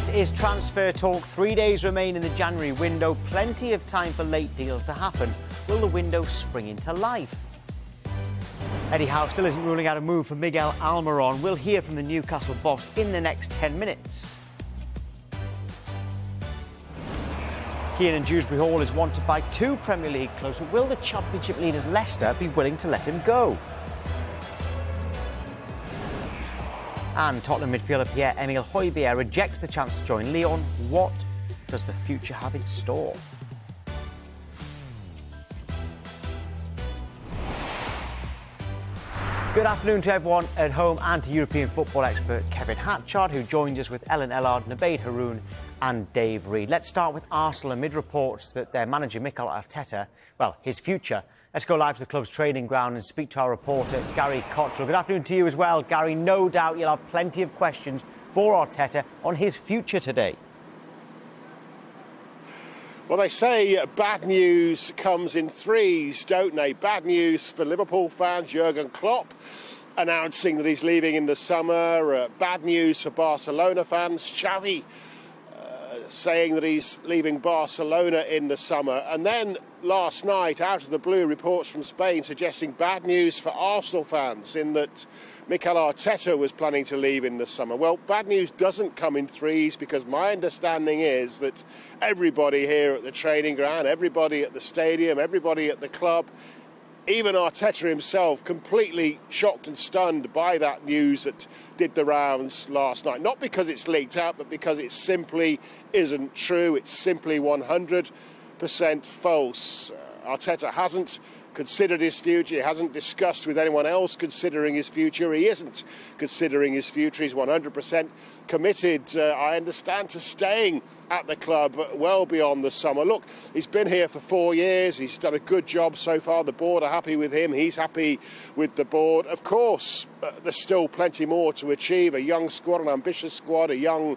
This is Transfer Talk. 3 days remain in the January window. Plenty of time for late deals to happen. Will the window spring into life? Eddie Howe still isn't ruling out a move for Miguel Almiron. We'll hear from the Newcastle boss in the next 10 minutes. Keane and Dewsbury Hall is wanted by 2 Premier League clubs, but will the Championship leaders Leicester be willing to let him go? And Tottenham midfielder Pierre-Emile Hojbjerg rejects the chance to join Lyon. What does the future have in store? Good afternoon to everyone at home and to European football expert Kevin Hatchard, who joins us with Ellen Ellard, Nabeed Haroun and Dave Reed. Let's start with Arsenal amid reports that their manager Mikel Arteta, well, his future. Let's go live to the club's training ground and speak to our reporter Gary Cottrell. Good afternoon to you as well, Gary. No doubt you'll have plenty of questions for Arteta on his future today. Well, they say bad news comes in threes, don't they? Bad news for Liverpool fans, Jurgen Klopp announcing that he's leaving in the summer. Bad news for Barcelona fans, Xavi saying that he's leaving Barcelona in the summer. And then last night, out of the blue, reports from Spain suggesting bad news for Arsenal fans in that Mikel Arteta was planning to leave in the summer. Well, bad news doesn't come in threes, because my understanding is that everybody here at the training ground, everybody at the stadium, everybody at the club, even Arteta himself, completely shocked and stunned by that news that did the rounds last night. Not because it's leaked out, but because it simply isn't true. It's simply 100% false. Arteta hasn't considered his future. He hasn't discussed with anyone else considering his future. He isn't considering his future. He's 100% committed, I understand, to staying at the club well beyond the summer. Look, he's been here for 4 years. He's done a good job so far. The board are happy with him. He's happy with the board. Of course, there's still plenty more to achieve. A young squad, an ambitious squad, a young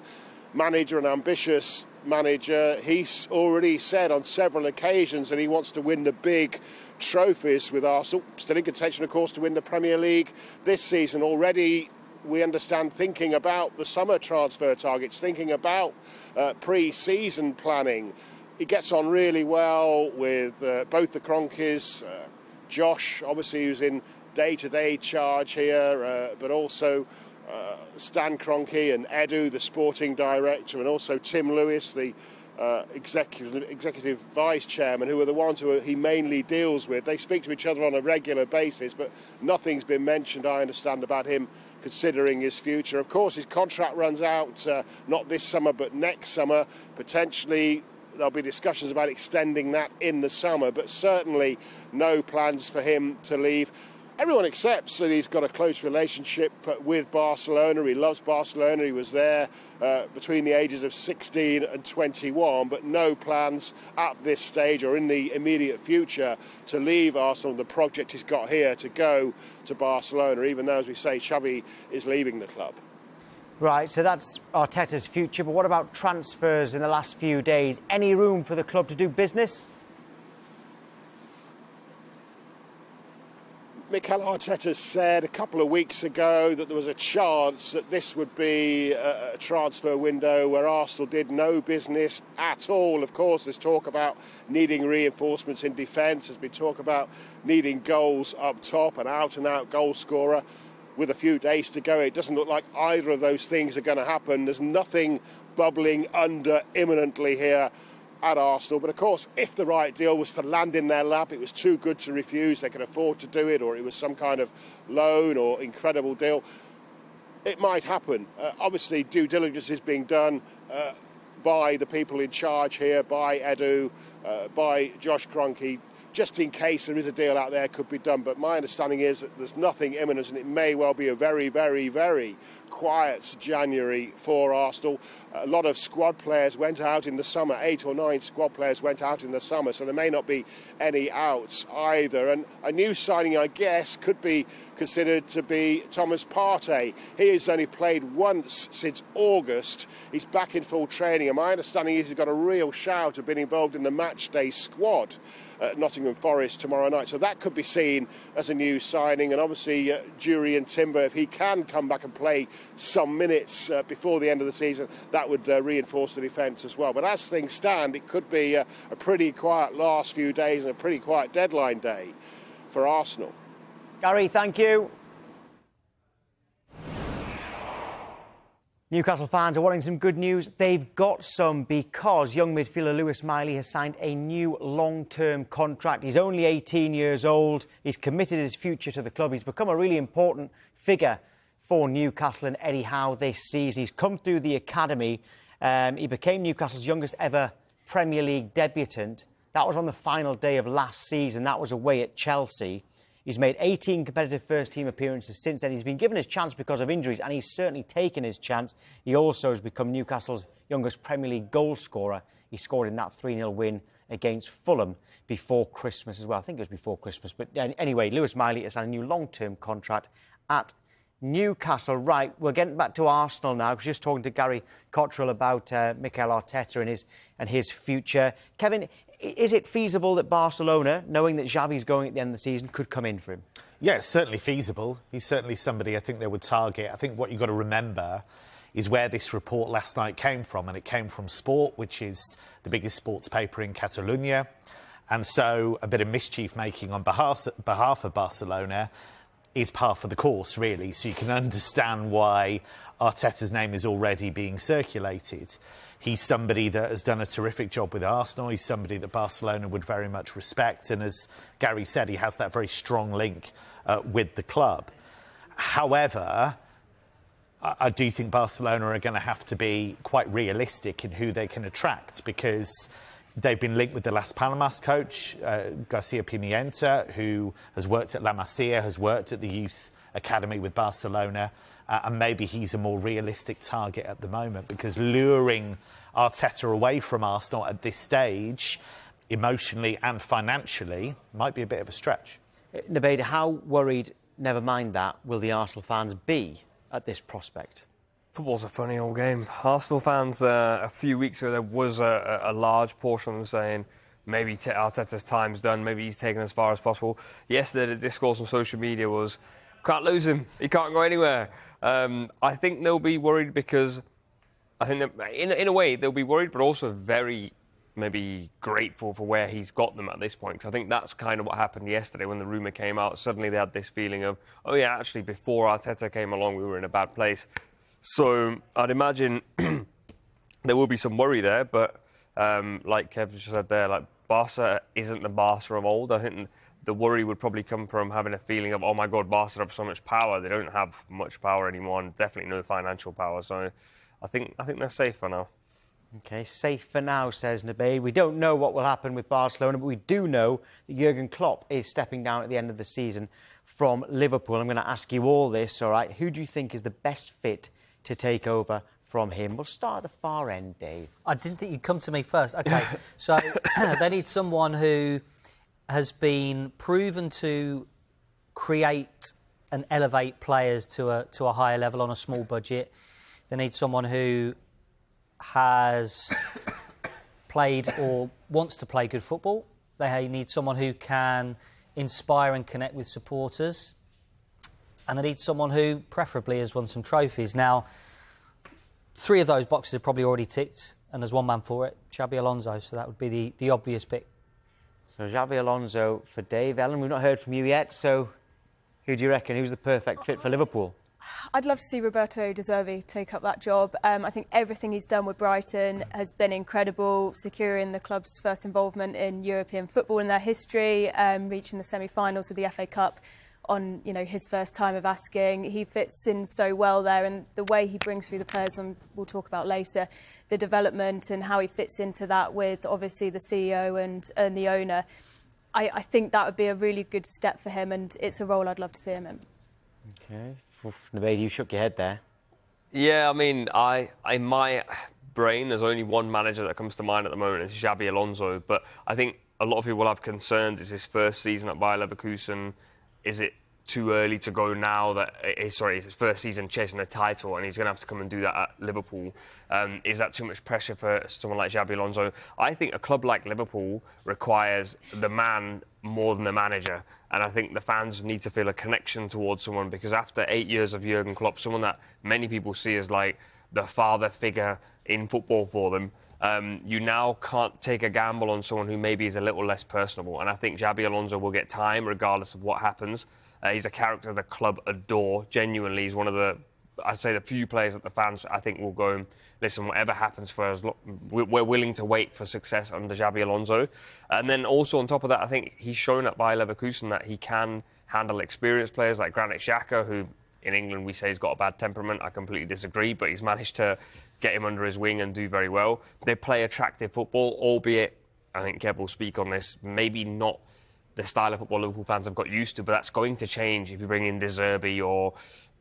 manager, an ambitious manager. He's already said on several occasions that he wants to win the big trophies with Arsenal. Still in contention, of course, to win the Premier League this season. Already, we understand, thinking about the summer transfer targets, thinking about pre-season planning. He gets on really well with both the Cronkies. Josh, obviously, who's in day-to-day charge here, but also Stan Kroenke and Edu, the sporting director, and also Tim Lewis, the executive vice chairman, who are the ones who he mainly deals with. They speak to each other on a regular basis, but nothing's been mentioned, I understand, about him considering his future. Of course, his contract runs out not this summer, but next summer. Potentially, there'll be discussions about extending that in the summer, but certainly no plans for him to leave. Everyone accepts that he's got a close relationship with Barcelona. He loves Barcelona. He was there between the ages of 16 and 21, but no plans at this stage or in the immediate future to leave Arsenal, the project he's got here, to go to Barcelona, even though, as we say, Xavi is leaving the club. Right, so that's Arteta's future, but what about transfers in the last few days? Any room for the club to do business? Mikel Arteta said a couple of weeks ago that there was a chance that this would be a transfer window where Arsenal did no business at all. Of course, there's talk about needing reinforcements in defence. There's been talk about needing goals up top, an out-and-out goal scorer. With a few days to go, it doesn't look like either of those things are going to happen. There's nothing bubbling under imminently here at Arsenal. But of course, if the right deal was to land in their lap, it was too good to refuse, they could afford to do it, or it was some kind of loan or incredible deal, it might happen. Obviously, due diligence is being done by the people in charge here, by Edu, by Josh Kroenke, just in case there is a deal out there, could be done. But my understanding is that there's nothing imminent, and it may well be a very, very, very quiet January for Arsenal. A lot of squad players went out in the summer. 8 or 9 squad players went out in the summer, so there may not be any outs either. And a new signing, I guess, could be considered to be Thomas Partey. He has only played once since August. He's back in full training, and my understanding is he's got a real shout of being involved in the match day squad at Nottingham Nottingham Forest tomorrow night. So that could be seen as a new signing. And obviously, Jurriën Timber, if he can come back and play some minutes before the end of the season, that would reinforce the defence as well. But as things stand, it could be a pretty quiet last few days and a pretty quiet deadline day for Arsenal. Gary, thank you. Newcastle fans are wanting some good news. They've got some, because young midfielder Lewis Miley has signed a new long-term contract. He's only 18 years old. He's committed his future to the club. He's become a really important figure for Newcastle and Eddie Howe this season. He's come through the academy. He became Newcastle's youngest ever Premier League debutant. That was on the final day of last season. That was away at Chelsea. He's made 18 competitive first-team appearances since then. He's been given his chance because of injuries, and he's certainly taken his chance. He also has become Newcastle's youngest Premier League goal scorer. He scored in that 3-0 win against Fulham before Christmas as well. I think it was before Christmas. But anyway, Lewis Miley has signed a new long-term contract at Newcastle. Right, we're getting back to Arsenal now. I was just talking to Gary Cottrell about Mikel Arteta and his future. Kevin, is it feasible that Barcelona, knowing that Xavi's going at the end of the season, could come in for him? Yeah, it's certainly feasible. He's certainly somebody I think they would target. I think what you've got to remember is where this report last night came from, and it came from Sport, which is the biggest sports paper in Catalonia. And so a bit of mischief-making on behalf of Barcelona is par for the course, really. So you can understand why Arteta's name is already being circulated. He's somebody that has done a terrific job with Arsenal. He's somebody that Barcelona would very much respect. And as Gary said, he has that very strong link with the club. However, I do think Barcelona are going to have to be quite realistic in who they can attract, because they've been linked with the Las Palmas coach, Garcia Pimienta, who has worked at La Masia, has worked at the youth academy with Barcelona. And maybe he's a more realistic target at the moment, because luring Arteta away from Arsenal at this stage, emotionally and financially, might be a bit of a stretch. Nabeed, how worried, never mind that, will the Arsenal fans be at this prospect? Football's a funny old game. Arsenal fans, a few weeks ago, there was a large portion of them saying maybe Arteta's time's done, maybe he's taken as far as possible. Yesterday, the discourse on social media was, can't lose him, he can't go anywhere. I think they'll be worried because I think that in a way they'll be worried, but also very maybe grateful for where he's got them at this point. Because I think that's kind of what happened yesterday when the rumour came out. Suddenly they had this feeling of, oh yeah, actually before Arteta came along we were in a bad place. So I'd imagine there will be some worry there, but like Kev just said there, like Barca isn't the Barca of old. I think the worry would probably come from having a feeling of, oh my God, Barca have so much power. They don't have much power anymore, and definitely no financial power. So I think they're safe for now. OK, safe for now, says Nabeed. We don't know what will happen with Barcelona, but we do know that Jurgen Klopp is stepping down at the end of the season from Liverpool. I'm going to ask you all this, all right? Who do you think is the best fit to take over from him? We'll start at the far end, Dave. I didn't think you'd come to me first. OK, so they need someone who has been proven to create and elevate players to a higher level on a small budget. They need someone who has played or wants to play good football. They need someone who can inspire and connect with supporters. And they need someone who preferably has won some trophies. Now, 3 of those boxes are probably already ticked, and there's one man for it, Xabi Alonso, so that would be the obvious pick. So Xabi Alonso for Dave. Ellen, we've not heard from you yet, so who do you reckon? Who's the perfect fit for Liverpool? I'd love to see Roberto De Zerbi take up that job. I think everything he's done with Brighton has been incredible, securing the club's first involvement in European football in their history, reaching the semi-finals of the FA Cup on his first time of asking. He fits in so well there, and the way he brings through the players, and we'll talk about later, the development and how he fits into that with obviously the CEO and the owner. I think that would be a really good step for him, and it's a role I'd love to see him in. OK. Nabeed, you shook your head there. Yeah, I mean, in my brain, there's only one manager that comes to mind at the moment. It's Xabi Alonso. But I think a lot of people will have concerns. It's his first season at Bayer Leverkusen. Is it too early to go now that it's his first season chasing a title and he's going to have to come and do that at Liverpool. Is that too much pressure for someone like Xabi Alonso? I think a club like Liverpool requires the man more than the manager, and I think the fans need to feel a connection towards someone, because after 8 years of Jurgen Klopp, someone that many people see as like the father figure in football for them, you now can't take a gamble on someone who maybe is a little less personable, and I think Xabi Alonso will get time regardless of what happens. He's a character the club adore. Genuinely, he's one of the few players that the fans, I think, will go, listen, whatever happens for us, we're willing to wait for success under Xabi Alonso. And then also on top of that, I think he's shown at Bayer Leverkusen that he can handle experienced players like Granit Xhaka, who in England we say he's got a bad temperament. I completely disagree, but he's managed to get him under his wing and do very well. They play attractive football, albeit, I think Kev will speak on this, maybe not the style of football Liverpool fans have got used to, but that's going to change if you bring in De Zerbi, or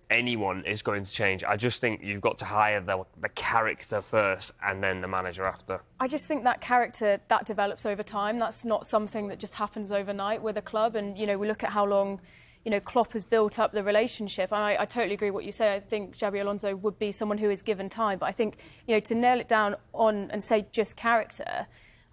anyone is going to change. I just think you've got to hire the character first and then the manager after. I just think that character, that develops over time. That's not something that just happens overnight with a club. And, you know, we look at how long, you know, Klopp has built up the relationship. And I totally agree with what you say. I think Xabi Alonso would be someone who is given time. But I think, you know, to nail it down on and say just character,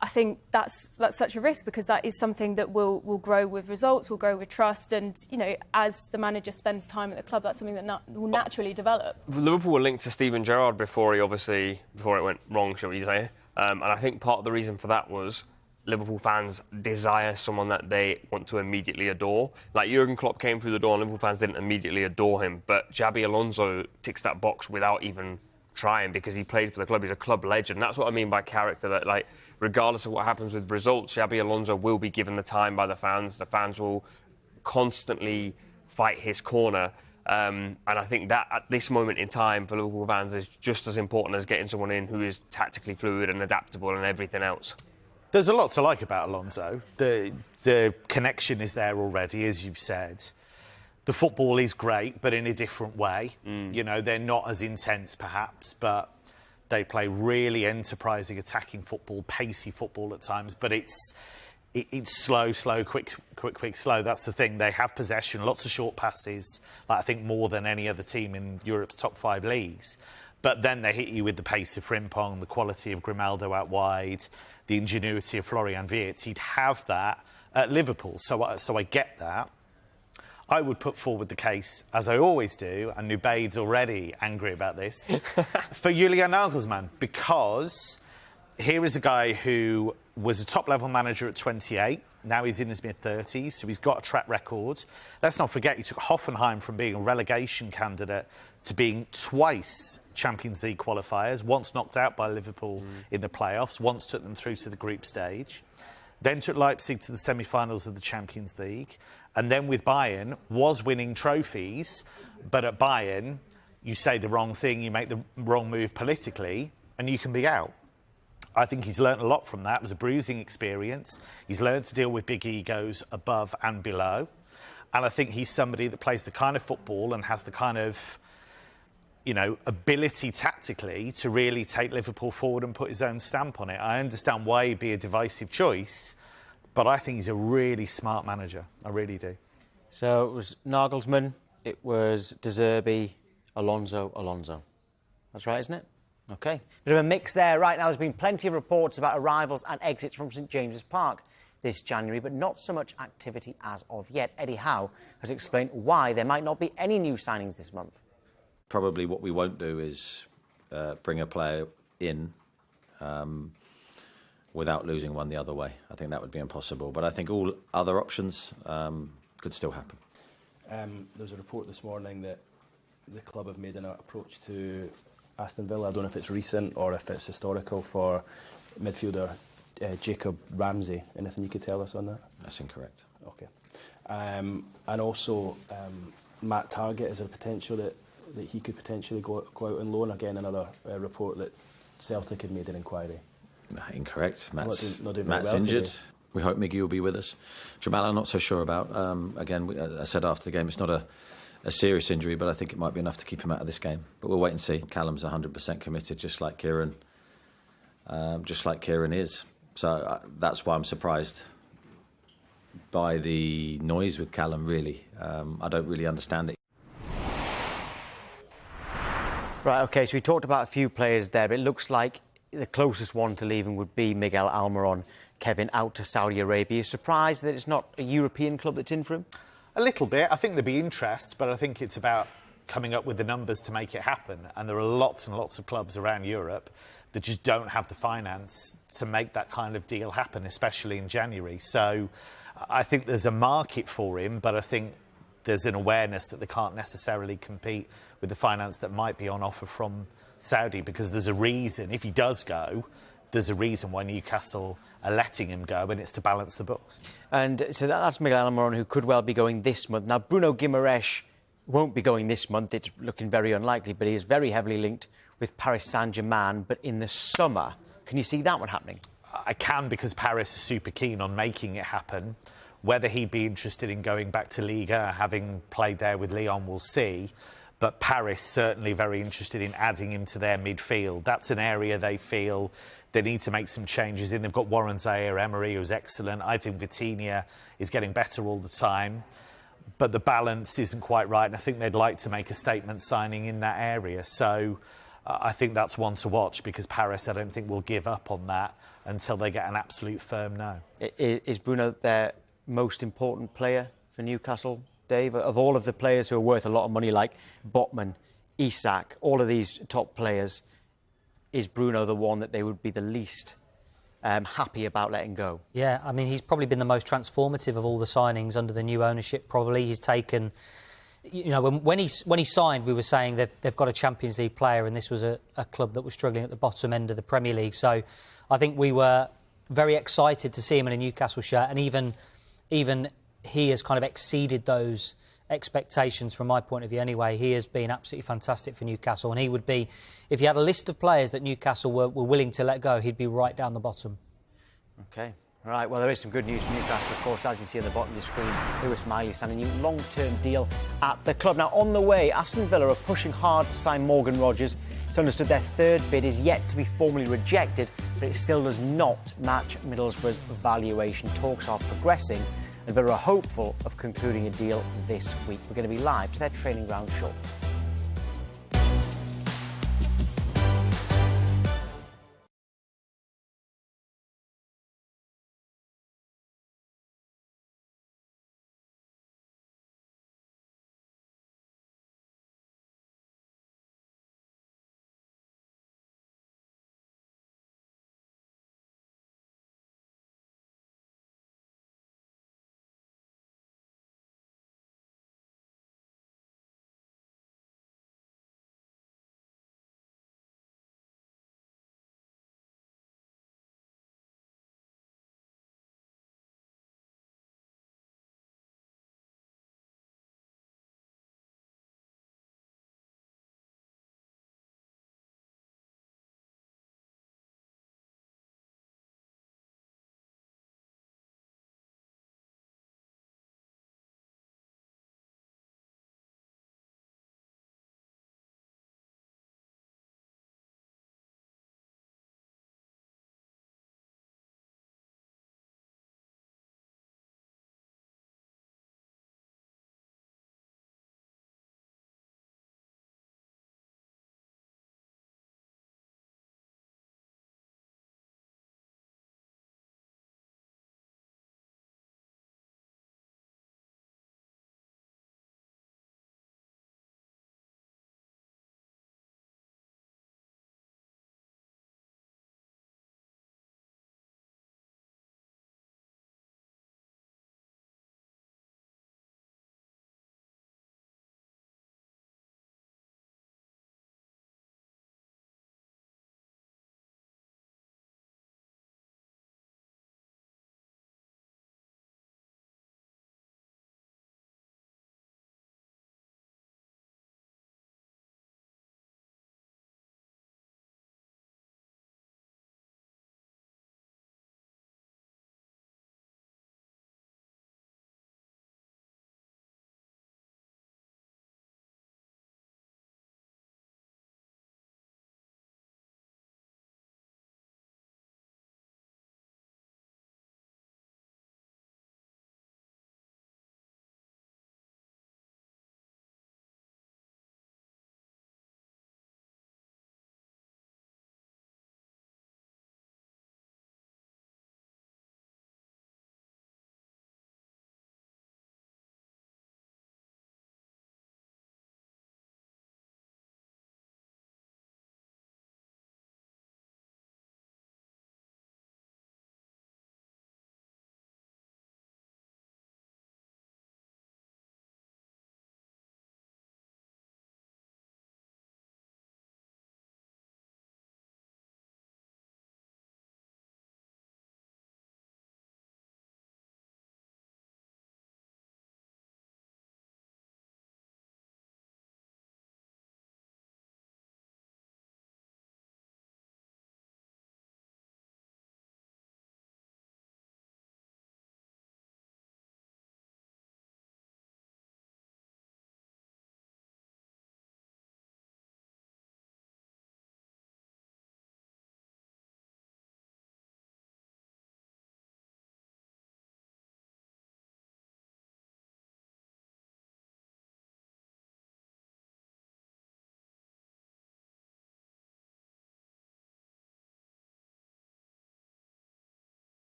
I think that's such a risk, because that is something that will grow with results, will grow with trust, and, you know, as the manager spends time at the club, that's something that will naturally develop. Liverpool were linked to Steven Gerrard before it went wrong, shall we say? And I think part of the reason for that was Liverpool fans desire someone that they want to immediately adore. Like Jurgen Klopp came through the door and Liverpool fans didn't immediately adore him, but Xabi Alonso ticks that box without even trying, because he played for the club. He's a club legend. That's what I mean by character, that, like, regardless of what happens with results, Xabi Alonso will be given the time by the fans. The fans will constantly fight his corner. And I think that at this moment in time for Liverpool fans is just as important as getting someone in who is tactically fluid and adaptable and everything else. There's a lot to like about Alonso. The connection is there already, as you've said. The football is great, but in a different way. You know, they're not as intense, perhaps, but they play really enterprising, attacking football, pacey football at times. But it's slow, quick, slow. That's the thing. They have possession, lots of short passes, like I think more than any other team in Europe's top 5 leagues. But then they hit you with the pace of Frimpong, the quality of Grimaldo out wide, the ingenuity of Florian Wirtz. He'd have that at Liverpool, so I get that. I would put forward the case, as I always do, and Nubaid's already angry about this, for Julian Nagelsmann, because here is a guy who was a top-level manager at 28. Now he's in his mid-30s, so he's got a track record. Let's not forget, he took Hoffenheim from being a relegation candidate to being twice Champions League qualifiers, once knocked out by Liverpool in the playoffs, once took them through to the group stage, then took Leipzig to the semi-finals of the Champions League, and then with Bayern was winning trophies, but at Bayern you say the wrong thing, you make the wrong move politically, and you can be out. I think he's learnt a lot from that. It was a bruising experience. He's learned to deal with big egos above and below. And I think he's somebody that plays the kind of football and has the kind of, you know, ability tactically to really take Liverpool forward and put his own stamp on it. I understand why he'd be a divisive choice, but I think he's a really smart manager. I really do. So it was Nagelsmann, it was De Zerbi, Alonso. That's right, isn't it? OK. Bit of a mix there. Right now, there's been plenty of reports about arrivals and exits from St James's Park this January, but not so much activity as of yet. Eddie Howe has explained why there might not be any new signings this month. Probably what we won't do is bring a player in without losing one the other way. I think that would be impossible. But I think all other options could still happen. There's a report this morning that the club have made an approach to Aston Villa. I don't know if it's recent or if it's historical, for midfielder Jacob Ramsey. Anything you could tell us on that? That's incorrect. OK. And also Matt Targett, is there a potential that he could potentially go out on loan? Again, another report that Celtic had made an inquiry. Incorrect. Matt's not doing well injured. today. We hope Miggy will be with us. Jamal, I'm not so sure about. Again, I said after the game, it's not a serious injury, but I think it might be enough to keep him out of this game. But we'll wait and see. Callum's 100% committed, just like Kieran is. So that's why I'm surprised by the noise with Callum, really. I don't really understand it. Right, OK, so we talked about a few players there, but it looks like the closest one to leaving would be Miguel Almiron. Kevin, out to Saudi Arabia. Are you surprised that it's not a European club that's in for him? A little bit. I think there'd be interest, but I think it's about coming up with the numbers to make it happen. And there are lots and lots of clubs around Europe that just don't have the finance to make that kind of deal happen, especially in January. So I think there's a market for him, but I think there's an awareness that they can't necessarily compete with the finance that might be on offer from Saudi, because there's a reason, if he does go, there's a reason why Newcastle are letting him go, and it's to balance the books. And so that's Miguel Almiron, who could well be going this month. Now, Bruno Guimaraes won't be going this month. It's looking very unlikely, but he is very heavily linked with Paris Saint-Germain, but in the summer. Can you see that one happening? I can, because Paris is super keen on making it happen. Whether he'd be interested in going back to Liga, having played there with Lyon, we'll see. But Paris certainly very interested in adding him to their midfield. That's an area they feel they need to make some changes in. They've got Warren Zaire-Emery, who's excellent. I think Vitinha is getting better all the time. But the balance isn't quite right, and I think they'd like to make a statement signing in that area. So I think that's one to watch, because Paris, I don't think, will give up on that until they get an absolute firm no. Is Bruno their most important player for Newcastle, Dave? Of all of the players who are worth a lot of money, like Botman, Isak, all of these top players, is Bruno the one that they would be the least happy about letting go? Yeah, I mean, he's probably been the most transformative of all the signings under the new ownership, probably. He's taken... You know, when he signed, we were saying that they've got a Champions League player, and this was a club that was struggling at the bottom end of the Premier League. So I think we were very excited to see him in a Newcastle shirt, and even he has kind of exceeded those expectations from my point of view anyway. He has been absolutely fantastic for Newcastle, and he would be, if you had a list of players that Newcastle were willing to let go, he'd be right down the bottom. OK. All right, well, there is some good news from Newcastle, of course, as you can see on the bottom of your screen. Lewis Miley signing a new long-term deal at the club. Now, on the way, Aston Villa are pushing hard to sign Morgan Rogers. It's understood their third bid is yet to be formally rejected, but it still does not match Middlesbrough's valuation. Talks are progressing, and Villa are hopeful of concluding a deal this week. We're going to be live to their training ground shortly.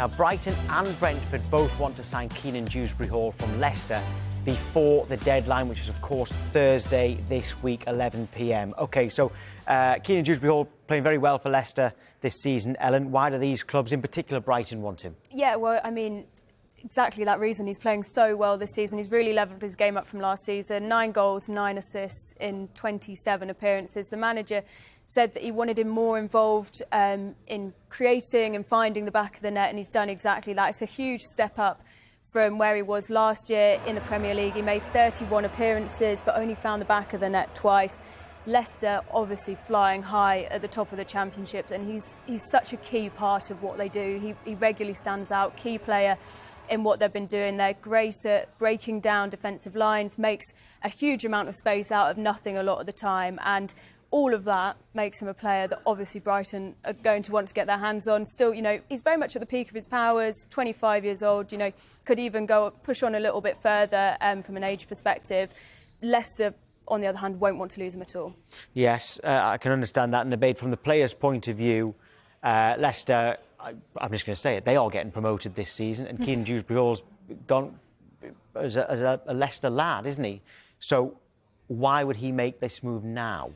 Now, Brighton and Brentford both want to sign Keenan Dewsbury-Hall from Leicester before the deadline, which is, of course, Thursday this week, 11 p.m. OK, so Keenan Dewsbury-Hall playing very well for Leicester this season. Ellen, why do these clubs, in particular Brighton, want him? Yeah, well, I mean, exactly that reason. He's playing so well this season. He's really levelled his game up from last season. 9 goals, 9 assists in 27 appearances. The manager said that he wanted him more involved in creating and finding the back of the net, and he's done exactly that. It's a huge step up from where he was last year in the Premier League. He made 31 appearances, but only found the back of the net twice. Leicester obviously flying high at the top of the Championship, and he's such a key part of what they do. He regularly stands out, key player in what they've been doing. They're great at breaking down defensive lines, makes a huge amount of space out of nothing a lot of the time, and all of that makes him a player that obviously Brighton are going to want to get their hands on. Still, you know, he's very much at the peak of his powers, 25 years old, you know, could even push on a little bit further from an age perspective. Leicester, on the other hand, won't want to lose him at all. Yes, I can understand that. And debate from the players' point of view, Leicester, I'm just going to say it, they are getting promoted this season, and Keenan Dewsbury-Hall's gone as a Leicester lad, isn't he? So why would he make this move now?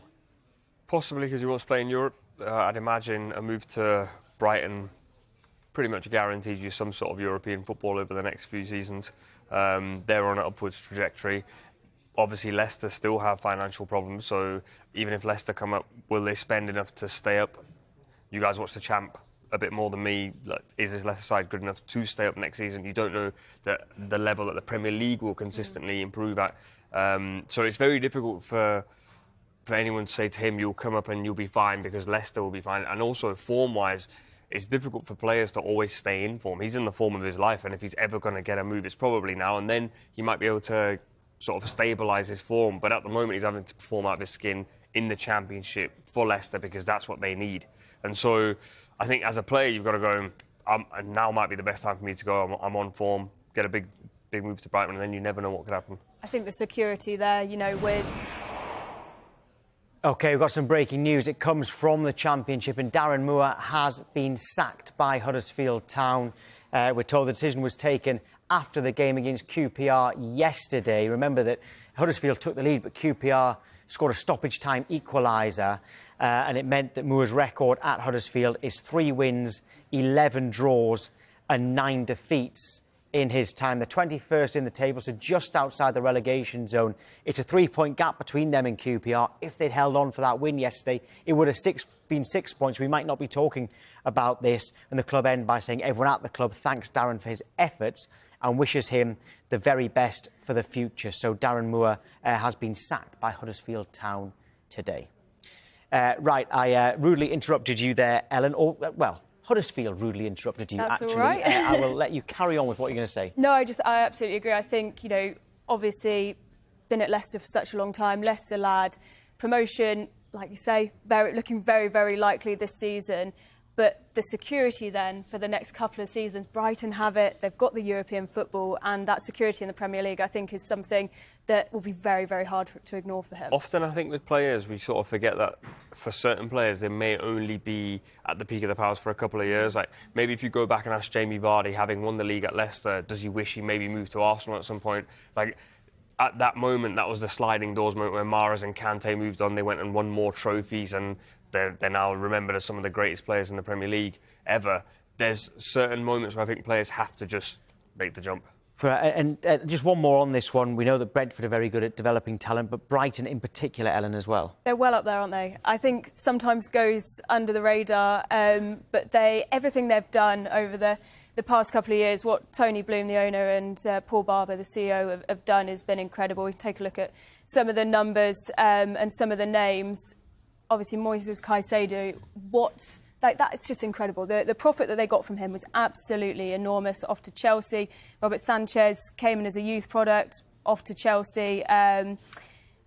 Possibly because he wants to play in Europe. I'd imagine a move to Brighton pretty much guarantees you some sort of European football over the next few seasons. They're on an upwards trajectory. Obviously, Leicester still have financial problems, so even if Leicester come up, will they spend enough to stay up? You guys watch the Champ a bit more than me. Like, is this Leicester side good enough to stay up next season? You don't know the level that the Premier League will consistently improve at. So it's very difficult for anyone to say to him, you'll come up and you'll be fine, because Leicester will be fine. And also, form-wise, it's difficult for players to always stay in form. He's in the form of his life, and if he's ever going to get a move, it's probably now. And then he might be able to sort of stabilise his form. But at the moment, he's having to perform out of his skin in the Championship for Leicester, because that's what they need. And so I think as a player, you've got to go, and now might be the best time for me to go. I'm on form, get a big move to Brighton, and then you never know what could happen. I think the security there, you know, with... OK, we've got some breaking news. It comes from the Championship, and Darren Moore has been sacked by Huddersfield Town. We're told the decision was taken after the game against QPR yesterday. Remember that Huddersfield took the lead, but QPR scored a stoppage time equaliser, and it meant that Moore's record at Huddersfield is 3 wins, 11 draws and 9 defeats in his time. They're 21st in the table, so just outside the relegation zone. It's a 3-point gap between them and QPR. If they'd held on for that win yesterday, it would have been 6 points. We might not be talking about this. And the club end by saying everyone at the club thanks Darren for his efforts and wishes him the very best for the future. So Darren Moore has been sacked by Huddersfield Town today. Right, I rudely interrupted you there, Ellen. Well, Huddersfield rudely interrupted you, That's actually. all right. I will let you carry on with what you're going to say. No, I absolutely agree. I think, you know, obviously been at Leicester for such a long time. Leicester lad, promotion, like you say, looking very, very likely this season. But the security then for the next couple of seasons, Brighton have it, they've got the European football, and that security in the Premier League, I think, is something that will be very, very hard to ignore for him. Often, I think, with players, we sort of forget that for certain players, they may only be at the peak of their powers for a couple of years. Like, maybe if you go back and ask Jamie Vardy, having won the league at Leicester, does he wish he maybe moved to Arsenal at some point? Like, at that moment, that was the sliding doors moment where Mahrez and Kante moved on. They went and won more trophies, and they're now remembered as some of the greatest players in the Premier League ever. There's certain moments where I think players have to just make the jump. And just one more on this one. We know that Brentford are very good at developing talent, but Brighton in particular, Ellen, as well. They're well up there, aren't they? I think sometimes goes under the radar, but everything they've done over the past couple of years, what Tony Bloom, the owner, and Paul Barber, the CEO, have done has been incredible. We take a look at some of the numbers and some of the names. Obviously, Moises Caicedo, it's just incredible. The profit that they got from him was absolutely enormous. Off to Chelsea. Robert Sanchez came in as a youth product, off to Chelsea. And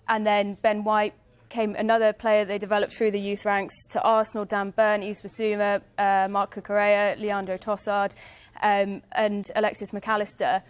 then Ben White came, another player they developed through the youth ranks, to Arsenal. Dan Burn, Yus Bissouma, Marc Cucurella, Leandro Trossard, and Alexis McAllister.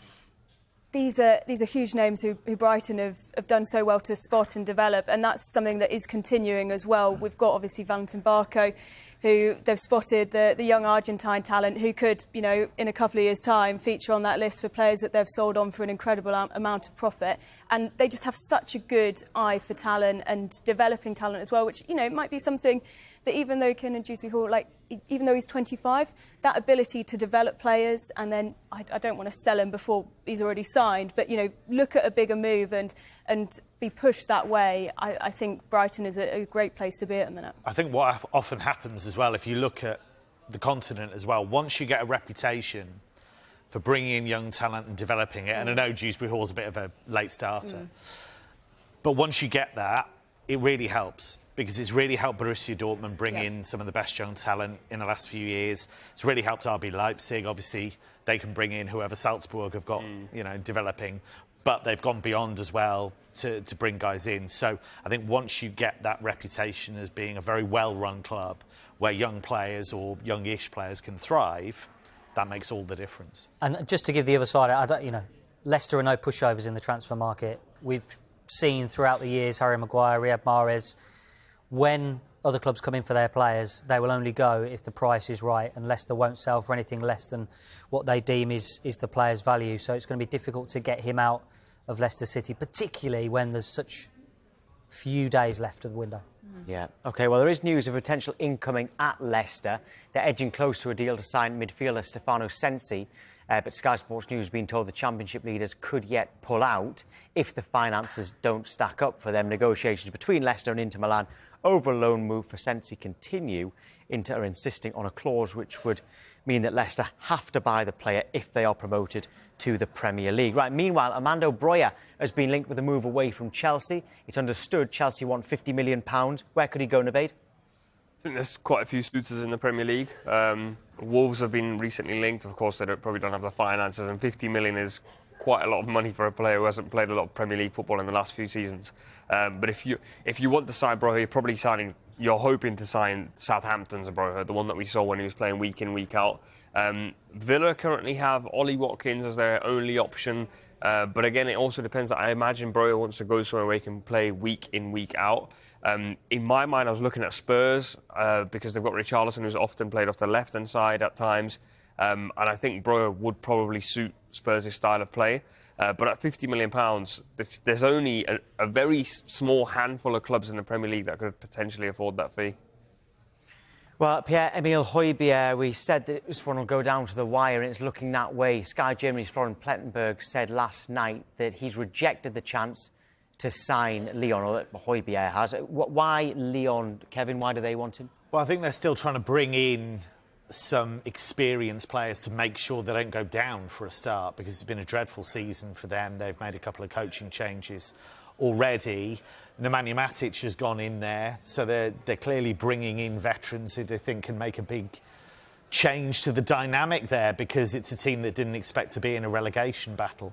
These are huge names who Brighton have done so well to spot and develop, and that's something that is continuing as well. We've got obviously Valentin Barco, who they've spotted the young Argentine talent who could, you know, in a couple of years' time feature on that list for players that they've sold on for an incredible amount of profit. And they just have such a good eye for talent and developing talent as well, which, you know, might be something that even though Kiernan Dewsbury Hall, like, even though he's 25, that ability to develop players and then, I don't want to sell him before he's already signed, but, you know, look at a bigger move and be pushed that way. I think Brighton is a great place to be at the minute. I think what often happens as well, if you look at the continent as well, once you get a reputation for bringing in young talent and developing it, and I know Dewsbury Hall's a bit of a late starter, but once you get that, it really helps. Because it's really helped Borussia Dortmund bring in some of the best young talent in the last few years. It's really helped RB Leipzig. Obviously, they can bring in whoever Salzburg have got, you know, developing. But they've gone beyond as well to bring guys in. So I think once you get that reputation as being a very well-run club where young players or youngish players can thrive, that makes all the difference. And just to give the other side, you know, Leicester are no pushovers in the transfer market. We've seen throughout the years Harry Maguire, Riyad Mahrez. When other clubs come in for their players, they will only go if the price is right, and Leicester won't sell for anything less than what they deem is the player's value. So it's going to be difficult to get him out of Leicester City, particularly when there's such few days left of the window. Yeah, OK, well, there is news of potential incoming at Leicester. They're edging close to a deal to sign midfielder Stefano Sensi. But Sky Sports News has been told the Championship leaders could yet pull out if the finances don't stack up for them. Negotiations between Leicester and Inter Milan over a loan move for Sensi continue. Inter are insisting on a clause which would mean that Leicester have to buy the player if they are promoted to the Premier League. Right, meanwhile, Armando Broja has been linked with a move away from Chelsea. It's understood Chelsea want £50 million. Where could he go, Nabeed? I think there's quite a few suitors in the Premier League. Wolves have been recently linked. Of course, they probably don't have the finances, and 50 million is quite a lot of money for a player who hasn't played a lot of Premier League football in the last few seasons. But if you want to sign Broja, you're hoping to sign Southampton's Broja, the one that we saw when he was playing week in, week out. Villa currently have Ollie Watkins as their only option. But again, it also depends. I imagine Broja wants to go somewhere where he can play week in, week out. In my mind, I was looking at Spurs because they've got Richarlison, who's often played off the left-hand side at times. And I think Broja would probably suit Spurs' style of play. But at £50 million, there's only a very small handful of clubs in the Premier League that could potentially afford that fee. Well, Pierre-Emile Hojbjerg, we said that this one will go down to the wire, and it's looking that way. Sky Germany's Florian Plettenberg said last night that he's rejected the chance to sign Lyon, or that Hojbjerg has. Why Lyon, Kevin? Why do they want him? Well, I think they're still trying to bring in some experienced players to make sure they don't go down for a start, because it's been a dreadful season for them. They've made a couple of coaching changes already. Nemanja Matic has gone in there, so they're clearly bringing in veterans who they think can make a big change to the dynamic there, because it's a team that didn't expect to be in a relegation battle.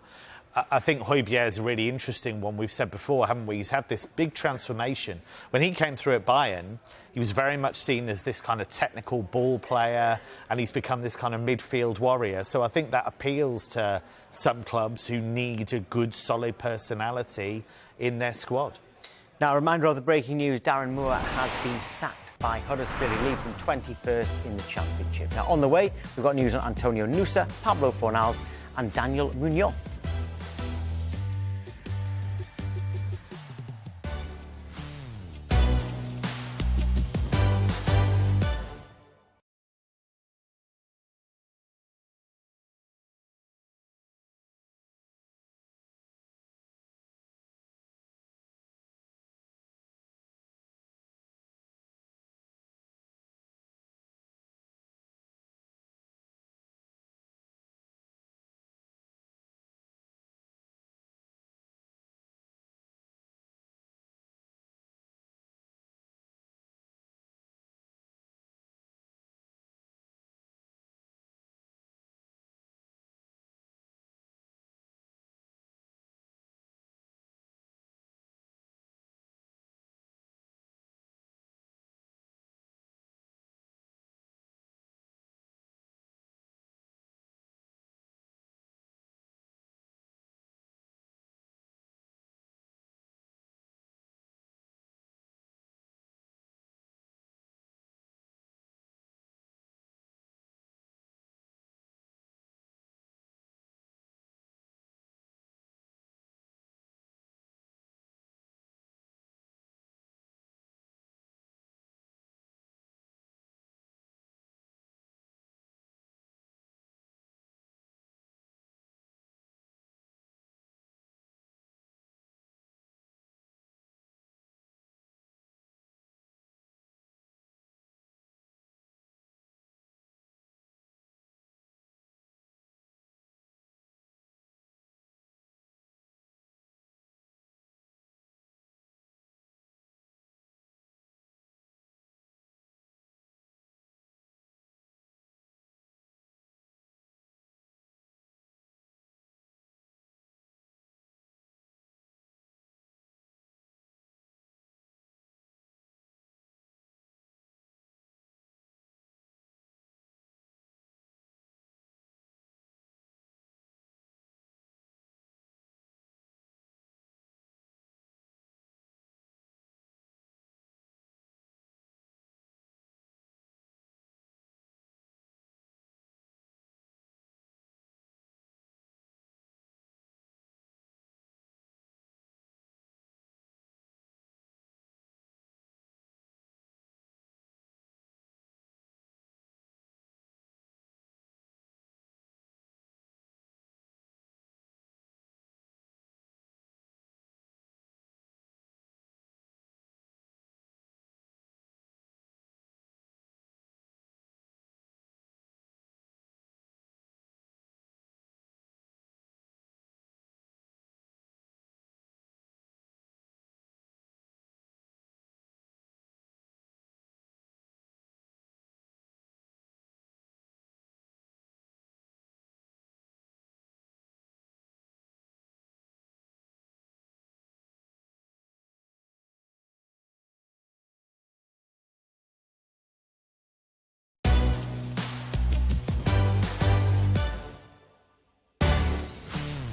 I think Hojbjerg is a really interesting one. We've said before, haven't we? He's had this big transformation. When he came through at Bayern, he was very much seen as this kind of technical ball player, and he's become this kind of midfield warrior. So I think that appeals to some clubs who need a good, solid personality in their squad. Now, a reminder of the breaking news, Darren Moore has been sacked by Huddersfield. He leaves them 21st in the Championship. Now, on the way, we've got news on Antonio Nusa, Pablo Fornals and Daniel Munoz.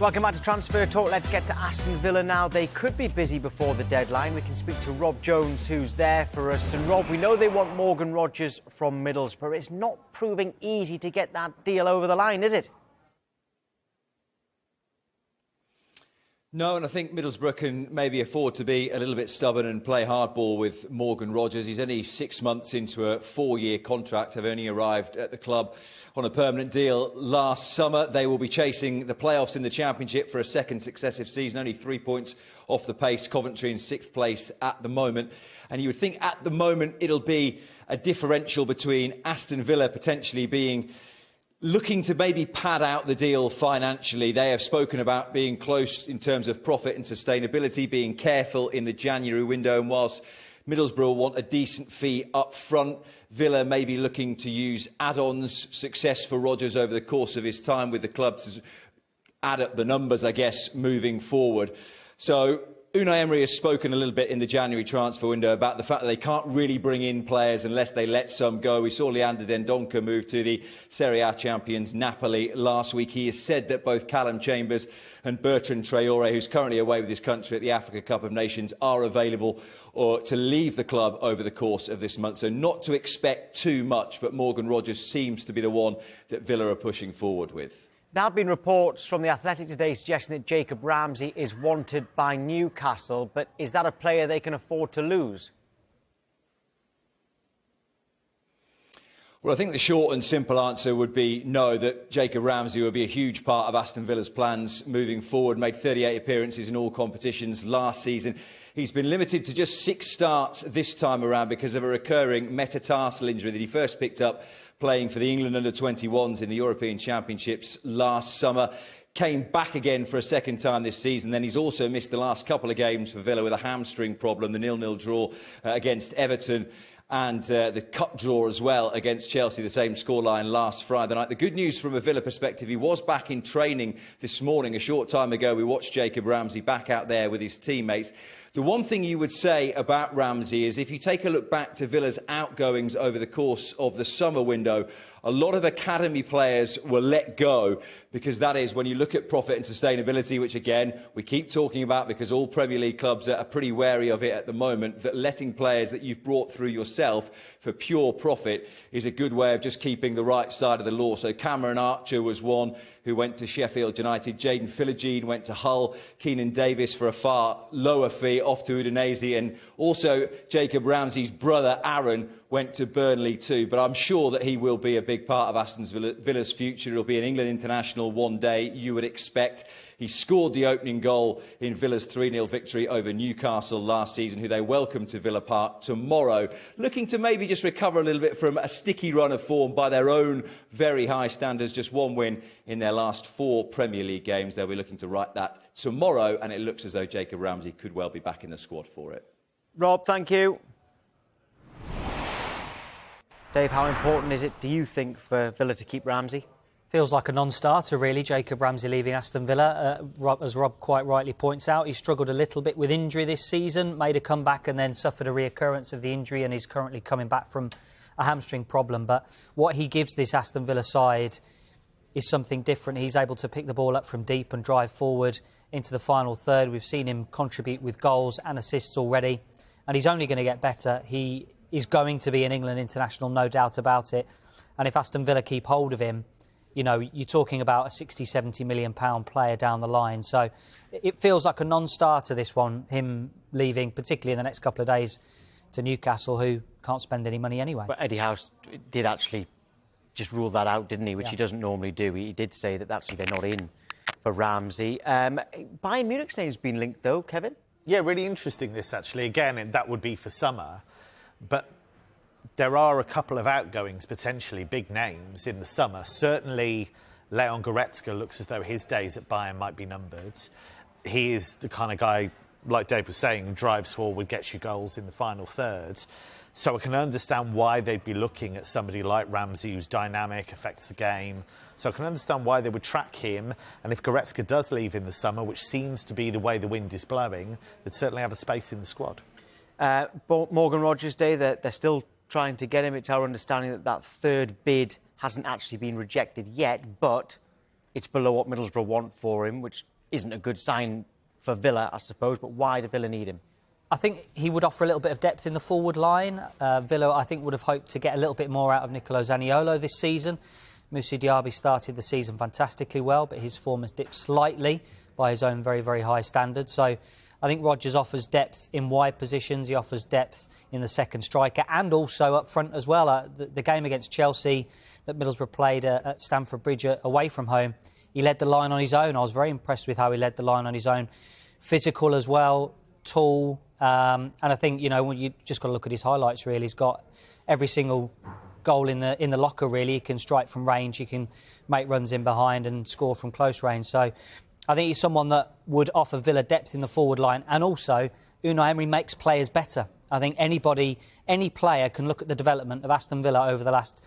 Welcome back to Transfer Talk. Let's get to Aston Villa now. They could be busy before the deadline. We can speak to Rob Jones, who's there for us. And Rob, we know they want Morgan Rogers from Middlesbrough. It's not proving easy to get that deal over the line, is it? No, and I think Middlesbrough can maybe afford to be a little bit stubborn and play hardball with Morgan Rogers. He's only 6 months into a 4-year contract, have only arrived at the club on a permanent deal last summer. They will be chasing the playoffs in the Championship for a second successive season, only 3 points off the pace. Coventry in 6th place at the moment. And you would think at the moment it'll be a differential between Aston Villa potentially looking to maybe pad out the deal financially. They have spoken about being close in terms of profit and sustainability, being careful in the January window. And whilst Middlesbrough want a decent fee up front, Villa may be looking to use add-ons, success for Rodgers over the course of his time with the club to add up the numbers, I guess, moving forward. So Unai Emery has spoken a little bit in the January transfer window about the fact that they can't really bring in players unless they let some go. We saw Leander Dendoncker move to the Serie A champions Napoli last week. He has said that both Callum Chambers and Bertrand Traore, who's currently away with his country at the Africa Cup of Nations, are available to leave the club over the course of this month. So not to expect too much, but Morgan Rogers seems to be the one that Villa are pushing forward with. There have been reports from The Athletic today suggesting that Jacob Ramsey is wanted by Newcastle, but is that a player they can afford to lose? Well, I think the short and simple answer would be no, that Jacob Ramsey would be a huge part of Aston Villa's plans moving forward. Made 38 appearances in all competitions last season. He's been limited to just 6 starts this time around because of a recurring metatarsal injury that he first picked up playing for the England under-21s in the European Championships last summer. Came back again for a second time this season. Then he's also missed the last couple of games for Villa with a hamstring problem, the 0-0 draw against Everton and the cup draw as well against Chelsea, the same scoreline last Friday night. The good news from a Villa perspective, he was back in training this morning. A short time ago, we watched Jacob Ramsey back out there with his teammates. The one thing you would say about Ramsey is if you take a look back to Villa's outgoings over the course of the summer window, a lot of academy players were let go because that is when you look at profit and sustainability, which again, we keep talking about because all Premier League clubs are pretty wary of it at the moment, that letting players that you've brought through yourself for pure profit is a good way of just keeping the right side of the law. So Cameron Archer was one who went to Sheffield United. Jayden Philogene went to Hull. Keenan Davis for a far lower fee off to Udinese. And also Jacob Ramsey's brother Aaron went to Burnley too. But I'm sure that he will be a big part of Aston Villa's future. He'll be an England international one day, you would expect. He scored the opening goal in Villa's 3-0 victory over Newcastle last season, who they welcome to Villa Park tomorrow. Looking to maybe just recover a little bit from a sticky run of form by their own very high standards. Just one win in their last 4 Premier League games. They'll be looking to right that tomorrow, and it looks as though Jacob Ramsey could well be back in the squad for it. Rob, thank you. Dave, how important is it, do you think, for Villa to keep Ramsey? Feels like a non-starter, really, Jacob Ramsey leaving Aston Villa. As Rob quite rightly points out, he struggled a little bit with injury this season, made a comeback and then suffered a reoccurrence of the injury and is currently coming back from a hamstring problem. But what he gives this Aston Villa side is something different. He's able to pick the ball up from deep and drive forward into the final third. We've seen him contribute with goals and assists already, and he's only going to get better. He is going to be an England international, no doubt about it. And if Aston Villa keep hold of him, you know, you're talking about a 60, 70 million pound player down the line. So it feels like a non-starter, this one, him leaving, particularly in the next couple of days, to Newcastle, who can't spend any money anyway. But Eddie Howe did actually just rule that out, didn't he? Which he doesn't normally do. He did say that actually they're not in for Ramsey. Bayern Munich's name's been linked, though, Kevin? Yeah, really interesting, this, actually. Again, that would be for summer. But there are a couple of outgoings, potentially big names in the summer. Certainly, Leon Goretzka looks as though his days at Bayern might be numbered. He is the kind of guy, like Dave was saying, who drives forward, gets you goals in the final third. So I can understand why they'd be looking at somebody like Ramsey, who's dynamic, affects the game. So I can understand why they would track him. And if Goretzka does leave in the summer, which seems to be the way the wind is blowing, they'd certainly have a space in the squad. Morgan Rogers Day, they're still trying to get him. It's our understanding that that third bid hasn't actually been rejected yet, but it's below what Middlesbrough want for him, which isn't a good sign for Villa, I suppose. But why do Villa need him? I think he would offer a little bit of depth in the forward line. Villa, I think, would have hoped to get a little bit more out of Nicolo Zaniolo this season. Moussa Diaby started the season fantastically well, but his form has dipped slightly by his own very, very high standards. So I think Rodgers offers depth in wide positions. He offers depth in the second striker and also up front as well. The game against Chelsea that Middlesbrough played at Stamford Bridge away from home, he led the line on his own. I was very impressed with how he led the line on his own. Physical as well, tall. And I think, when you just got to look at his highlights, really. He's got every single goal in the locker, really. He can strike from range, he can make runs in behind and score from close range. So I think he's someone that would offer Villa depth in the forward line. And also, Unai Emery makes players better. I think any player can look at the development of Aston Villa over the last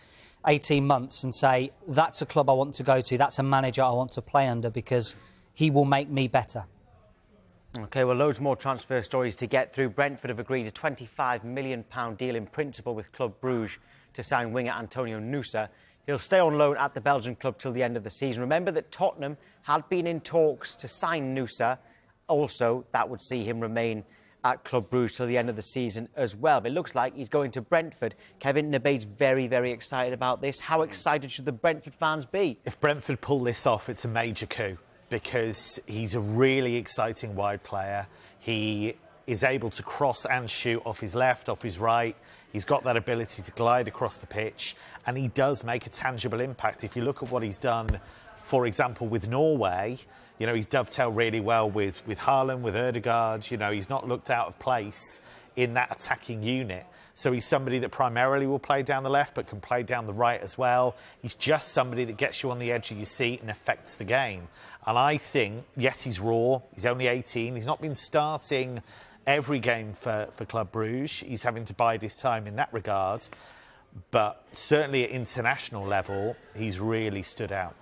18 months and say, that's a club I want to go to, that's a manager I want to play under, because he will make me better. OK, well, loads more transfer stories to get through. Brentford have agreed a £25 million deal in principle with Club Bruges to sign winger Antonio Nusa. He'll stay on loan at the Belgian club till the end of the season. Remember that Tottenham had been in talks to sign Nusa. Also, that would see him remain at Club Bruges till the end of the season as well. But it looks like he's going to Brentford. Kevin, Nabeid's very, very excited about this. How excited should the Brentford fans be? If Brentford pull this off, it's a major coup, because he's a really exciting wide player. He is able to cross and shoot off his left, off his right. He's got that ability to glide across the pitch, and he does make a tangible impact. If you look at what he's done, for example, with Norway, he's dovetailed really well with Haaland, with Ødegaard. He's not looked out of place in that attacking unit. So he's somebody that primarily will play down the left, but can play down the right as well. He's just somebody that gets you on the edge of your seat and affects the game. And I think, yes, he's raw. He's only 18. He's not been starting every game for Club Bruges. He's having to bide his time in that regard. But certainly at international level, he's really stood out.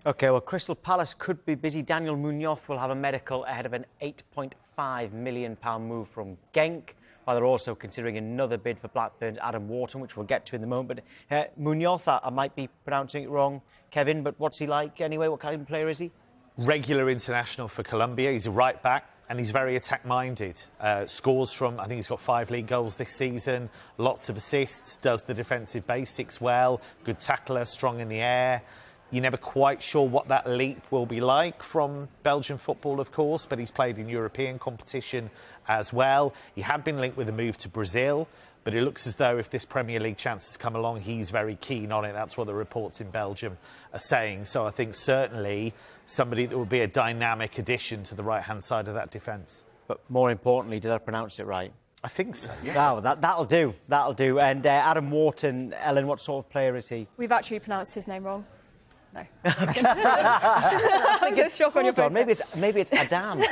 OK, well, Crystal Palace could be busy. Daniel Munoz will have a medical ahead of an £8.5 million move from Genk, while they're also considering another bid for Blackburn's Adam Wharton, which we'll get to in the moment. But Munoz, I might be pronouncing it wrong, Kevin, but what's he like anyway? What kind of player is he? Regular international for Colombia. He's a right back and he's very attack-minded. Scores from, I think he's got 5 league goals this season, lots of assists, does the defensive basics well, good tackler, strong in the air. You're never quite sure what that leap will be like from Belgian football, of course, but he's played in European competition as well. He had been linked with a move to Brazil, but it looks as though if this Premier League chance has come along, he's very keen on it. That's what the reports in Belgium are saying. So I think certainly somebody that will be a dynamic addition to the right-hand side of that defence. But more importantly, did I pronounce it right? I think so, yeah. Wow, that'll do. That'll do. And Adam Wharton, Ellen, what sort of player is he? We've actually pronounced his name wrong. No. I think it's a shock on your face. Maybe it's Adam. No.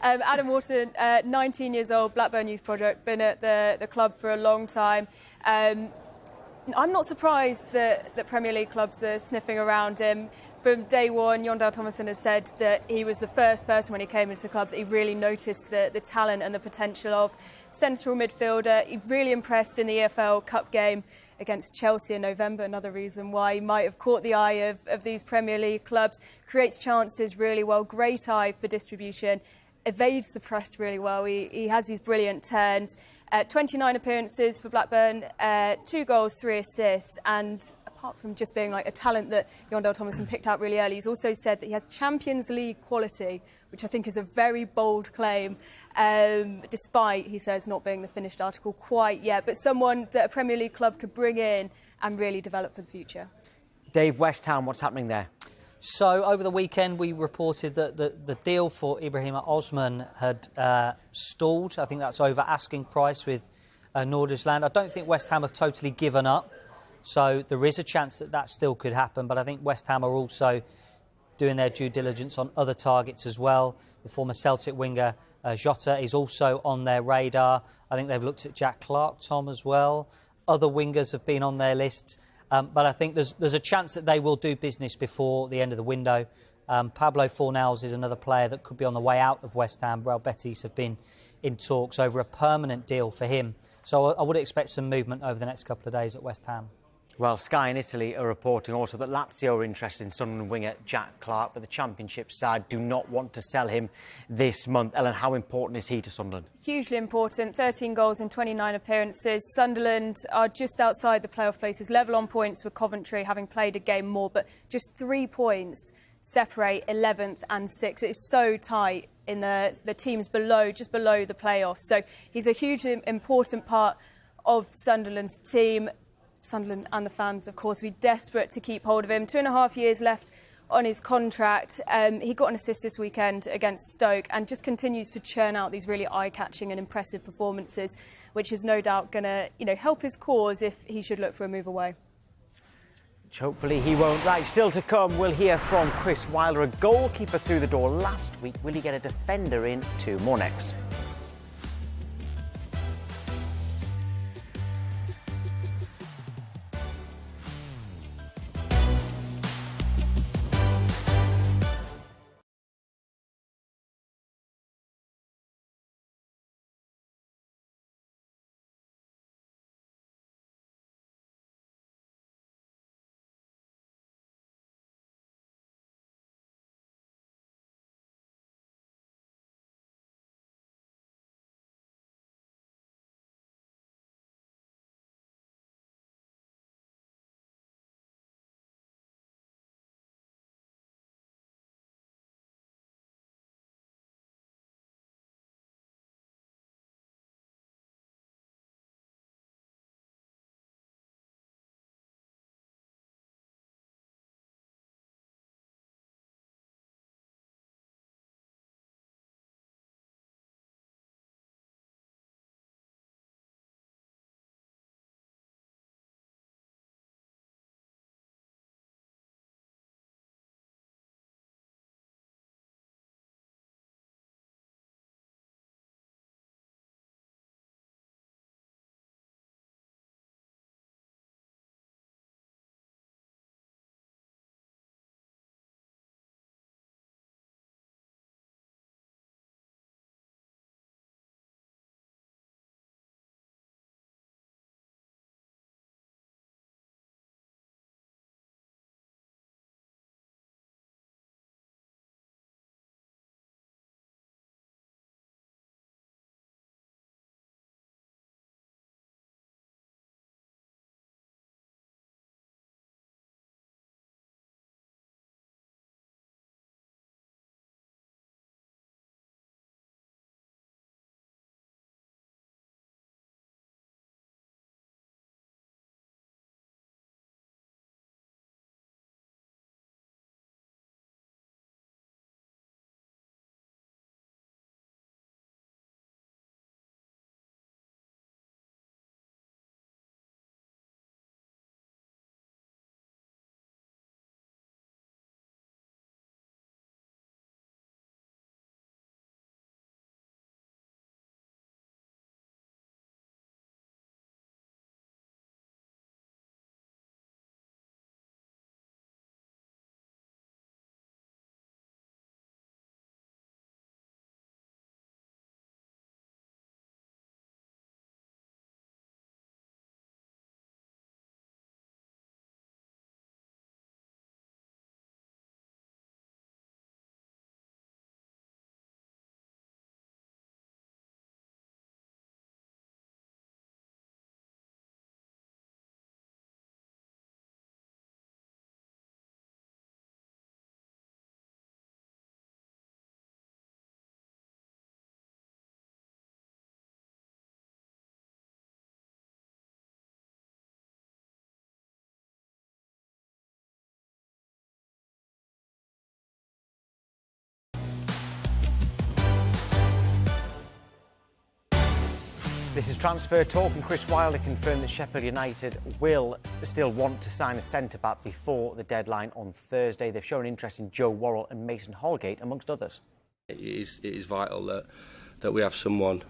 Adam Wharton, 19 years old, Blackburn Youth Project, been at the club for a long time. I'm not surprised that Premier League clubs are sniffing around him. From day one, Jon Dahl Tomasson has said that he was the first person when he came into the club that he really noticed the talent and the potential of central midfielder. He really impressed in the EFL Cup game against Chelsea in November, another reason why he might have caught the eye of these Premier League clubs. Creates chances really well, great eye for distribution, evades the press really well. He has these brilliant turns. 29 appearances for Blackburn, 2 goals, 3 assists, and apart from just being like a talent that Jon Dahl Tomasson picked out really early, he's also said that he has Champions League quality, which I think is a very bold claim, despite, he says, not being the finished article quite yet, but someone that a Premier League club could bring in and really develop for the future. Dave, West Ham, what's happening there? So over the weekend, we reported that the deal for Ibrahima Osman had stalled. I think that's over asking price with Noordersland. I don't think West Ham have totally given up. So there is a chance that still could happen. But I think West Ham are also doing their due diligence on other targets as well. The former Celtic winger, Jota, is also on their radar. I think they've looked at Jack Clark, Tom, as well. Other wingers have been on their lists. But I think there's a chance that they will do business before the end of the window. Pablo Fornals is another player that could be on the way out of West Ham. Real Betis have been in talks over a permanent deal for him. So I would expect some movement over the next couple of days at West Ham. Well, Sky in Italy are reporting also that Lazio are interested in Sunderland winger Jack Clark, but the Championship side do not want to sell him this month. Ellen, how important is he to Sunderland? Hugely important. 13 goals in 29 appearances. Sunderland are just outside the playoff places, level on points with Coventry, having played a game more, but just 3 points separate 11th and 6th. It's so tight in the teams below, just below the playoffs. So he's a hugely important part of Sunderland's team. Sunderland and the fans, of course, will be desperate to keep hold of him. 2.5 years left on his contract. He got an assist this weekend against Stoke and just continues to churn out these really eye-catching and impressive performances, which is no doubt going to, help his cause if he should look for a move away. Which hopefully he won't. Right, still to come, we'll hear from Chris Wilder, a goalkeeper through the door last week. Will he get a defender in too? More next. This is Transfer Talk, and Chris Wilder confirmed that Sheffield United will still want to sign a centre-back before the deadline on Thursday. They've shown interest in Joe Worrell and Mason Holgate, amongst others. It is vital that we have someone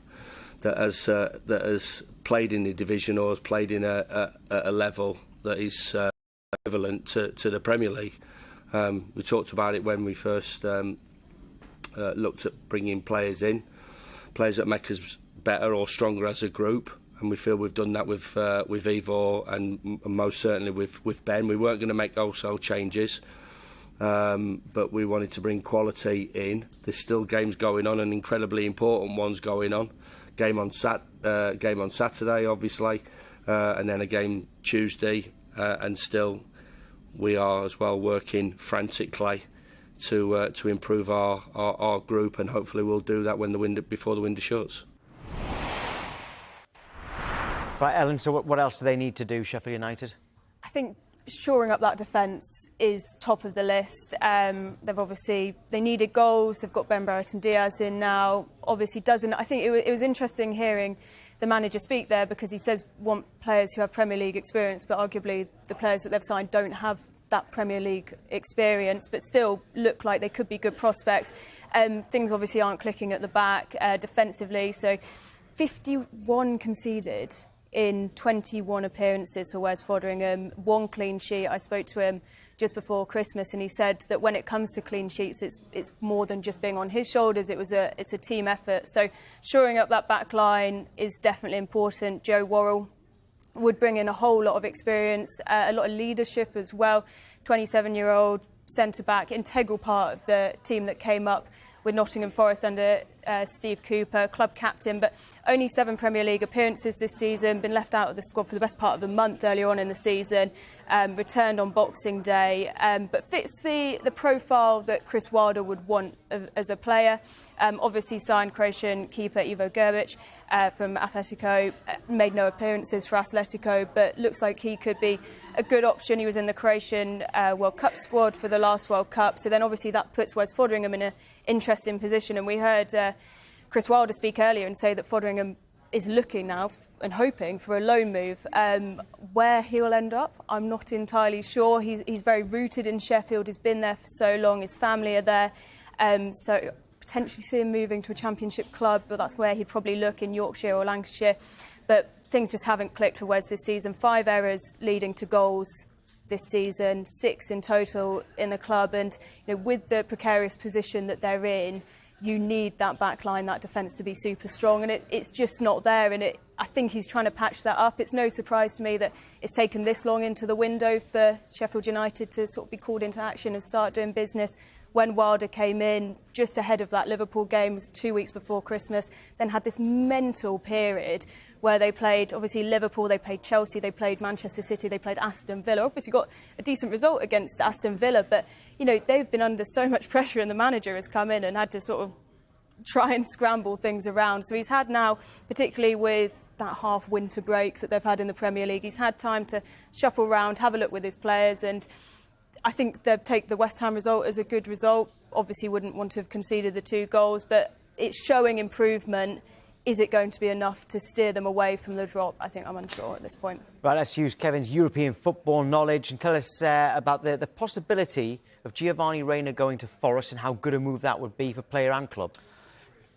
that has played in the division or has played in a level that is equivalent to the Premier League. We talked about it when we first looked at bringing players in, players that make us better or stronger as a group. and we feel we've done that with Ivor and most certainly with Ben. We weren't going to make wholesale changes, but we wanted to bring quality in. There's still games going on, and incredibly important ones going on. Game on Saturday, obviously, and then a game Tuesday, and still we are as well working frantically to improve our group, and hopefully we'll do that before the window shuts. Right, Ellen, so what else do they need to do, Sheffield United? I think shoring up that defence is top of the list. They needed goals. They've got Ben Brereton Diaz in now. Obviously doesn't. I think it was interesting hearing the manager speak there, because he says want players who have Premier League experience, but arguably the players that they've signed don't have that Premier League experience, but still look like they could be good prospects. Things obviously aren't clicking at the back defensively. So 51 conceded in 21 appearances for Wes Foderingham, 1 clean sheet. I spoke to him just before Christmas, and he said that when it comes to clean sheets, it's more than just being on his shoulders. It's a team effort. So shoring up that back line is definitely important. Joe Worrell would bring in a whole lot of experience, a lot of leadership as well. 27-year-old centre-back, integral part of the team that came up with Nottingham Forest under Steve Cooper, club captain, but only 7 Premier League appearances this season, been left out of the squad for the best part of the month earlier on in the season, returned on Boxing Day, but fits the profile that Chris Wilder would want as a player. Obviously signed Croatian keeper Ivo Grbic from Atletico, made no appearances for Atletico, but looks like he could be a good option. He was in the Croatian World Cup squad for the last World Cup, so then obviously that puts Wes Foderingham in an interesting position. And we heard Chris Wilder speak earlier and say that Foderingham is looking now and hoping for a loan move. Where he'll end up, I'm not entirely sure. He's very rooted in Sheffield. He's been there for so long. His family are there. So potentially see him moving to a Championship club, but that's where he'd probably look, in Yorkshire or Lancashire. But things just haven't clicked for Wes this season. 5 errors leading to goals this season, 6 in total in the club. And with the precarious position that they're in, you need that back line, that defence to be super strong, and it's just not there. And I think he's trying to patch that up. It's no surprise to me that it's taken this long into the window for Sheffield United to sort of be called into action and start doing business. When Wilder came in just ahead of that Liverpool game, was 2 weeks before Christmas, then had this mental period where they played, obviously, Liverpool, they played Chelsea, they played Manchester City, they played Aston Villa. Obviously got a decent result against Aston Villa, but, they've been under so much pressure, and the manager has come in and had to sort of try and scramble things around. So he's had now, particularly with that half-winter break that they've had in the Premier League, he's had time to shuffle around, have a look with his players, and I think they'll take the West Ham result as a good result. Obviously wouldn't want to have conceded the 2 goals, but it's showing improvement. Is it going to be enough to steer them away from the drop? I think I'm unsure at this point. Right, let's use Kevin's European football knowledge and tell us about the possibility of Giovanni Reina going to Forest and how good a move that would be for player and club.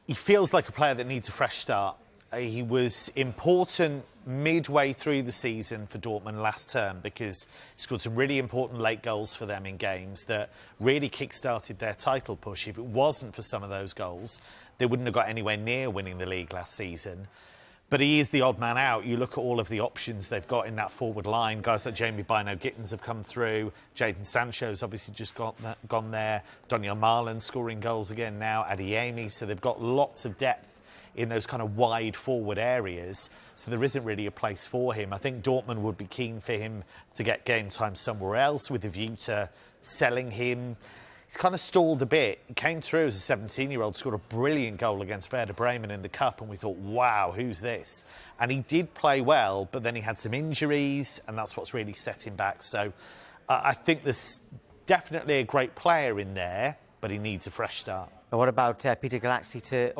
He feels like a player that needs a fresh start. He was important midway through the season for Dortmund last term because he scored some really important late goals for them in games that really kick-started their title push. If it wasn't for some of those goals, they wouldn't have got anywhere near winning the league last season. But he is the odd man out. You look at all of the options they've got in that forward line. Guys like Jamie Bino-Gittins have come through. Jadon Sancho's obviously just gone there. Daniel Marlon scoring goals again now. Adeyemi. So they've got lots of depth in those kind of wide forward areas. So there isn't really a place for him. I think Dortmund would be keen for him to get game time somewhere else with a view to selling him. He's kind of stalled a bit. He came through as a 17-year-old, scored a brilliant goal against Werder Bremen in the Cup, and we thought, wow, who's this? And he did play well, but then he had some injuries, and that's what's really set him back. So I think there's definitely a great player in there, but he needs a fresh start. And what about Peter Galaxy to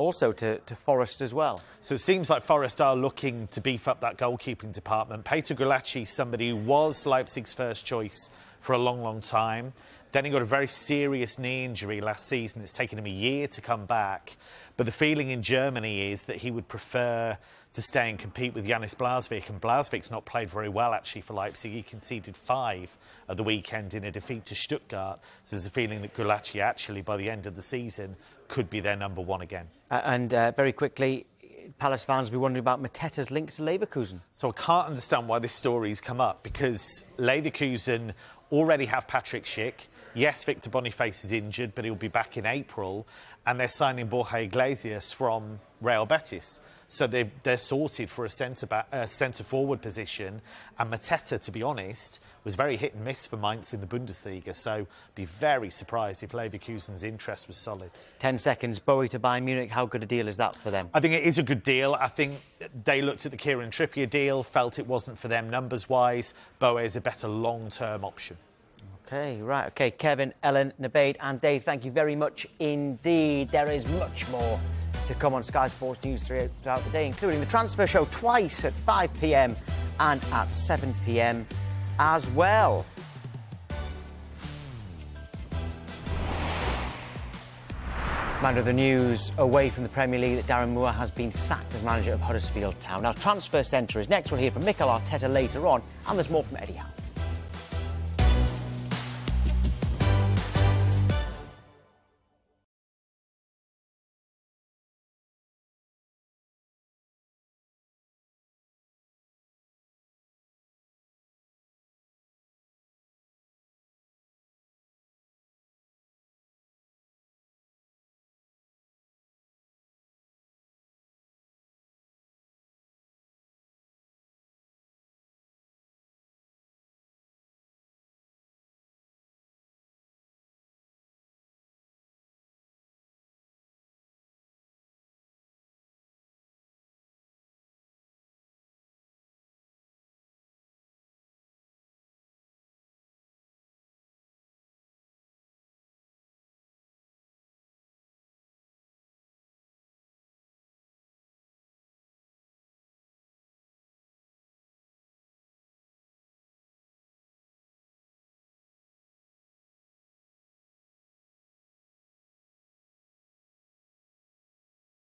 Forest as well? So it seems like Forest are looking to beef up that goalkeeping department. Peter Galaxy, somebody who was Leipzig's first choice for a long, long time. Then he got a very serious knee injury last season. It's taken him a year to come back. But the feeling in Germany is that he would prefer to stay and compete with Janis Blasvik. And Blasvik's not played very well, actually, for Leipzig. He conceded 5 at the weekend in a defeat to Stuttgart. So there's a feeling that Gulacsi, actually, by the end of the season, could be their number 1 again. And very quickly, Palace fans will be wondering about Mateta's link to Leverkusen. So I can't understand why this story's come up, because Leverkusen already have Patrick Schick. Yes, Victor Boniface is injured, but he'll be back in April. And they're signing Borja Iglesias from Real Betis. So they're sorted for a centre-forward position. And Mateta, to be honest, was very hit and miss for Mainz in the Bundesliga. So be very surprised if Leverkusen's interest was solid. 10 seconds. Bowie to Bayern Munich. How good a deal is that for them? I think it is a good deal. I think they looked at the Kieran Trippier deal, felt it wasn't for them numbers-wise. Bowie is a better long-term option. OK, right. OK, Kevin, Ellen, Nabeed and Dave, thank you very much indeed. There is much more to come on Sky Sports News throughout the day, including the transfer show twice at 5 p.m. and at 7 p.m. as well. Man of the news away from the Premier League that Darren Moore has been sacked as manager of Huddersfield Town. Now, Transfer Centre is next. We'll hear from Mikel Arteta later on, and there's more from Eddie Howe.